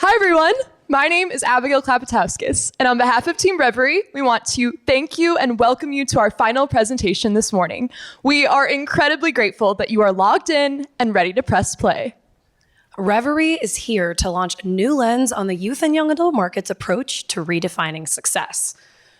Hi, everyone. My name is Abigail Klapatowskis, and on behalf of Team Reverie, we want to thank you and welcome you to our final presentation this morning. We are incredibly grateful that you are logged in and ready to press play. Reverie is here to launch a new lens on the youth and young adult market's approach to redefining success.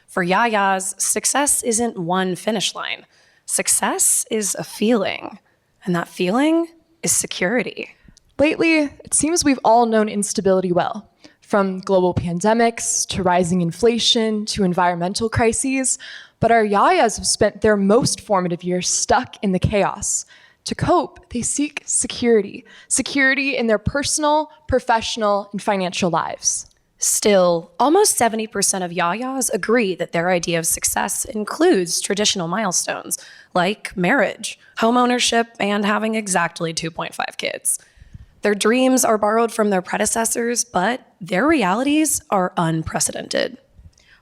For YAYAs, success isn't one finish line. Success is a feeling, and that feeling is security. Lately, it seems we've all known instability well. From global pandemics to rising inflation to environmental crises, but our YAYAs have spent their most formative years stuck in the chaos. To cope, they seek security in their personal, professional, and financial lives. Still, almost 70% of YAYAs agree that their idea of success includes traditional milestones like marriage, homeownership, and having exactly 2.5 kids. Their dreams are borrowed from their predecessors, but their realities are unprecedented.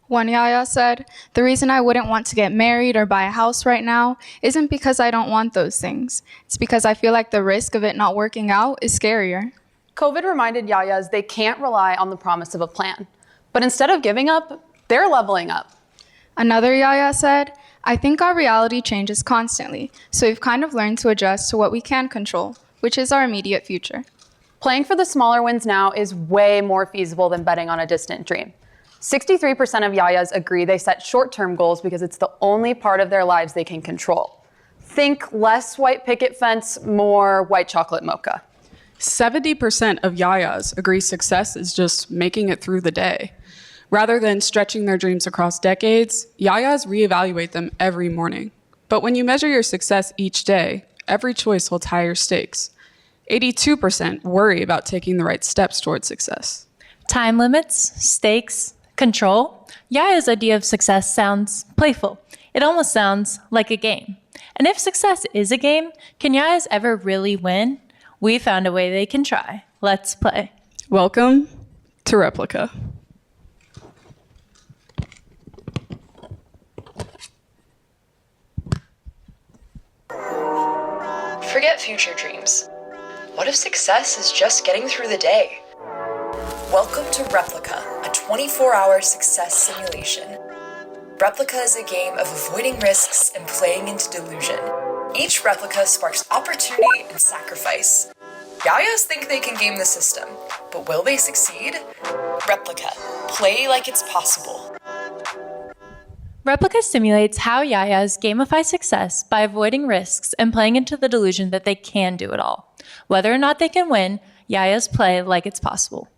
One YAYA said, "The reason I wouldn't want to get married or buy a house right now isn't because I don't want those things. It's because I feel like the risk of it not working out is scarier." COVID reminded YAYAs they can't rely on the promise of a plan. But instead of giving up, they're leveling up. Another YAYA said, "I think our reality changes constantly, so we've kind of learned to adjust to what we can control, which is our immediate future." Playing for the smaller wins now is way more feasible than betting on a distant dream. 63% of YAYAs agree they set short-term goals because it's the only part of their lives they can control. Think less white picket fence, more white chocolate mocha. 70% of YAYAs agree success is just making it through the day. Rather than stretching their dreams across decades, YAYAs reevaluate them every morning. But when you measure your success each day, every choice holds higher stakes. 82% worry about taking the right steps towards success. Time limits, stakes, control. YAYA's idea of success sounds playful. It almost sounds like a game. And if success is a game, can YAYAs ever really win? We found a way they can try. Let's play. Welcome to Replica. Forget future dreams. What if success is just getting through the day? Welcome to Replica, a 24-hour success simulation. Replica is a game of avoiding risks and playing into delusion. Each replica sparks opportunity and sacrifice. YAYAs think they can game the system, but will they succeed? Replica, play like it's possible. Replica simulates how YAYAs gamify success by avoiding risks and playing into the delusion that they can do it all. Whether or not they can win, YAYAs play like it's possible.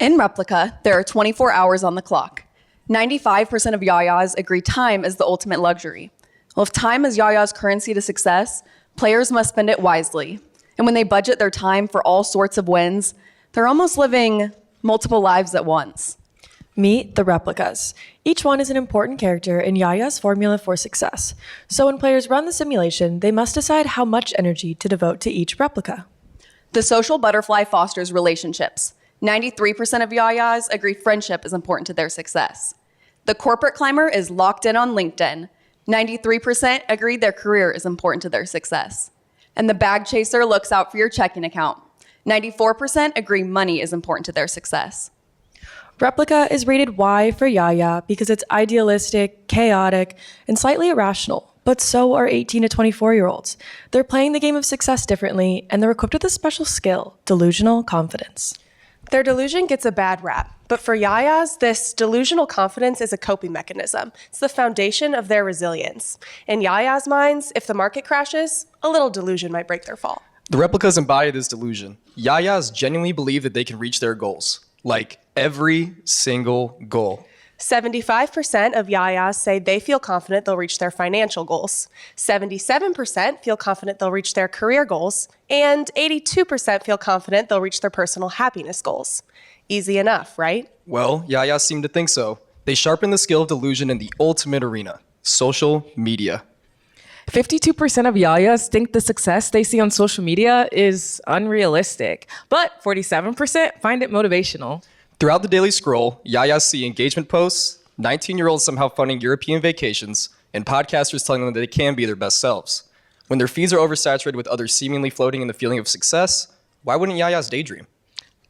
In Replica, there are 24 hours on the clock. 95% of YAYAs agree time is the ultimate luxury. Well, if time is YAYA's currency to success, players must spend it wisely. And when they budget their time for all sorts of wins, they're almost living multiple lives at once. Meet the replicas. Each one is an important character in YAYA's formula for success. So when players run the simulation, they must decide how much energy to devote to each replica. The social butterfly fosters relationships. 93% of YAYAs agree friendship is important to their success. The corporate climber is locked in on LinkedIn. 93% agree their career is important to their success. And the bag chaser looks out for your checking account. 94% agree money is important to their success. Replica is rated Y for YAYA because it's idealistic, chaotic, and slightly irrational, but so are 18 to 24-year-olds. They're playing the game of success differently, and they're equipped with a special skill, delusional confidence. Their delusion gets a bad rap, but for YAYAs, this delusional confidence is a coping mechanism. It's the foundation of their resilience. In YAYAs' minds, if the market crashes, a little delusion might break their fall. The replicas embody this delusion. YAYAs genuinely believe that they can reach their goals, like every single goal. 75% of YAYAs say they feel confident they'll reach their financial goals. 77% feel confident they'll reach their career goals. And 82% feel confident they'll reach their personal happiness goals. Easy enough, right? Well, YAYAs seem to think so. They sharpen the skill of delusion in the ultimate arena, social media. 52% of YAYAs think the success they see on social media is unrealistic, but 47% find it motivational. Throughout the daily scroll, YAYAs see engagement posts, 19-year-olds somehow funding European vacations, and podcasters telling them that they can be their best selves. When their feeds are oversaturated with others seemingly floating in the feeling of success, why wouldn't YAYAs daydream?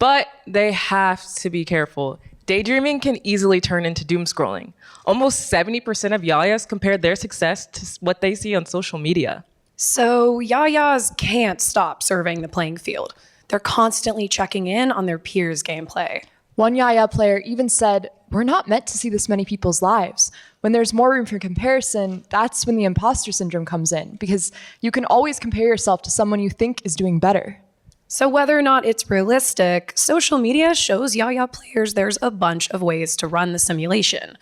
But they have to be careful. Daydreaming can easily turn into doom scrolling. Almost 70% of YAYAs compare their success to what they see on social media. So YAYAs can't stop surveying the playing field. They're constantly checking in on their peers' gameplay. One YAYA player even said, "We're not meant to see this many people's lives. When there's more room for comparison, that's when the imposter syndrome comes in, because you can always compare yourself to someone you think is doing better." So whether or not it's realistic, social media shows YAYA players there's a bunch of ways to run the simulation.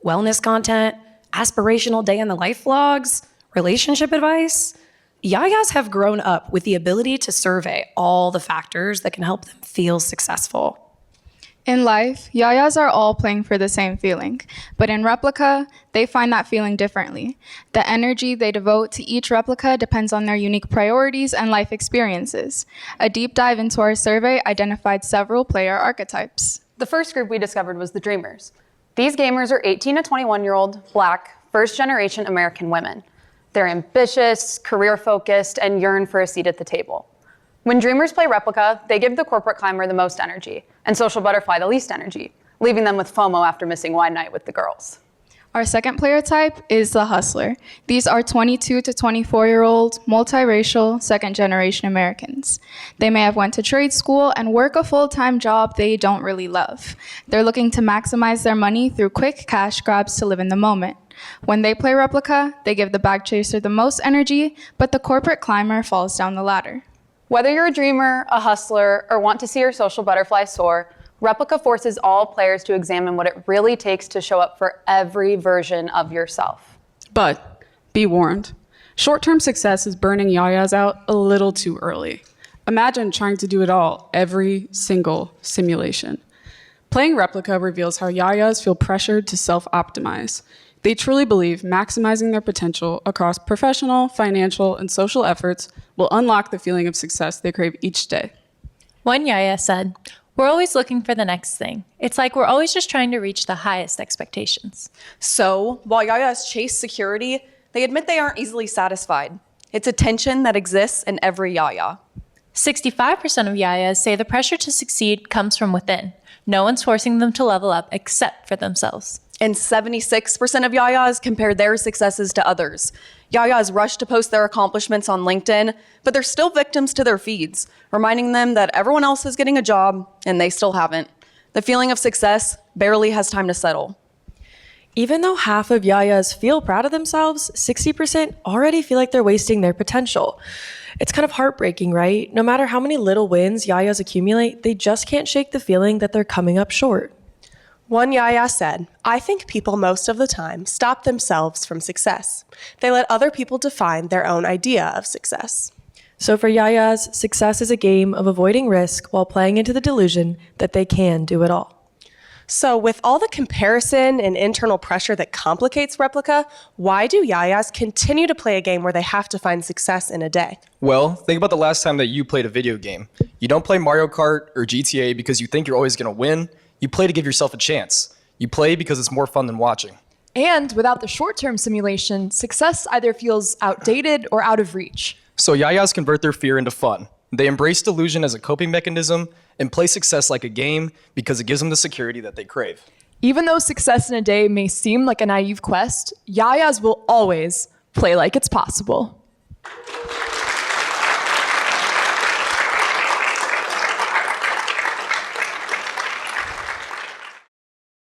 Wellness content, aspirational day in the life vlogs, relationship advice. YAYAs have grown up with the ability to survey all the factors that can help them feel successful. In life, YAYAs are all playing for the same feeling, but in Replica, they find that feeling differently. The energy they devote to each replica depends on their unique priorities and life experiences. A deep dive into our survey identified several player archetypes. The first group we discovered was the Dreamers. These gamers are 18 to 21-year-old, Black, first-generation American women. They're ambitious, career-focused, and yearn for a seat at the table. When Dreamers play Replica, they give the corporate climber the most energy, and Social Butterfly the least energy, leaving them with FOMO after missing wine night with the girls. Our second player type is the Hustler. These are 22 to 24-year-old, multiracial, second-generation Americans. They may have went to trade school and work a full-time job they don't really love. They're looking to maximize their money through quick cash grabs to live in the moment. When they play Replica, they give the bag chaser the most energy, but the corporate climber falls down the ladder. Whether you're a dreamer, a hustler, or want to see your social butterfly soar, Replica forces all players to examine what it really takes to show up for every version of yourself. But be warned, short-term success is burning YAYAs out a little too early. Imagine trying to do it all, every single simulation. Playing Replica reveals how YAYAs feel pressured to self-optimize. They truly believe maximizing their potential across professional, financial, and social efforts will unlock the feeling of success they crave each day. One YAYA said, "We're always looking for the next thing. It's like we're always just trying to reach the highest expectations." So, while YAYAs chase security, they admit they aren't easily satisfied. It's a tension that exists in every YAYA. 65% of YAYAs say the pressure to succeed comes from within. No one's forcing them to level up except for themselves. And 76% of YAYAs compare their successes to others. YAYAs rush to post their accomplishments on LinkedIn, but they're still victims to their feeds, reminding them that everyone else is getting a job and they still haven't. The feeling of success barely has time to settle. Even though half of YAYAs feel proud of themselves, 60% already feel like they're wasting their potential. It's kind of heartbreaking, right? No matter how many little wins YAYAs accumulate, they just can't shake the feeling that they're coming up short. One YAYA said, "I think people most of the time stop themselves from success. They let other people define their own idea of success." So for YAYAs, success is a game of avoiding risk while playing into the delusion that they can do it all. So with all the comparison and internal pressure that complicates Replica, why do YAYAs continue to play a game where they have to find success in a day? Well, think about the last time that you played a video game. You don't play Mario Kart or GTA because you think you're always going to win. You play to give yourself a chance. You play because it's more fun than watching. And without the short-term simulation, success either feels outdated or out of reach. So YAYAs convert their fear into fun. They embrace delusion as a coping mechanism and play success like a game because it gives them the security that they crave. Even though success in a day may seem like a naive quest, YAYAs will always play like it's possible.